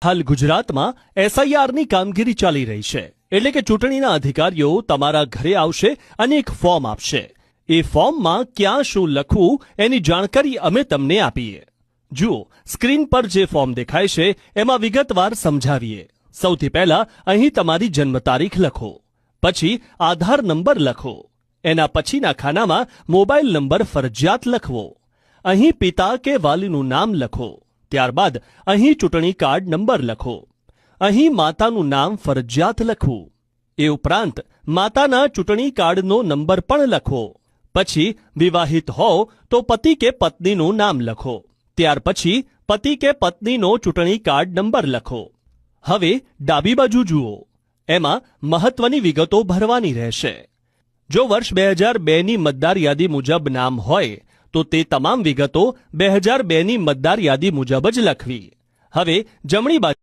હાલ ગુજરાતમાં એસઆઈઆરની કામગીરી ચાલી રહી છે, એટલે કે ચૂંટણીના અધિકારીઓ તમારા ઘરે આવશે અને એક ફોર્મ આપશે. એ ફોર્મમાં ક્યાં શું લખવું એની જાણકારી અમે તમને આપીએ. જુઓ, સ્ક્રીન પર જે ફોર્મ દેખાય છે એમાં વિગતવાર સમજાવીએ. સૌથી પહેલા અહીં તમારી જન્મ તારીખ લખો, પછી આધાર નંબર લખો. એના પછીના ખાનામાં મોબાઈલ નંબર ફરજિયાત લખવો. અહીં પિતા કે વાલીનું નામ લખો. ત્યારબાદ અહીં ચૂંટણી કાર્ડ નંબર લખો. અહીં માતાનું નામ ફરજિયાત લખવું. એ ઉપરાંત માતાના ચૂંટણી કાર્ડનો નંબર પણ લખો. પછી વિવાહિત હો તો પતિ કે પત્નીનું નામ લખો. ત્યાર પછી પતિ કે પત્નીનો ચૂંટણી કાર્ડ નંબર લખો. હવે ડાબી બાજુ જુઓ, એમાં મહત્વની વિગતો ભરવાની રહેશે. જો વર્ષ 2002ની મતદાર યાદી મુજબ નામ હોય તો તે તમામ વિગતો 2002ની મતદાર યાદી મુજબ જ લખવી. હવે જમણી બાજુ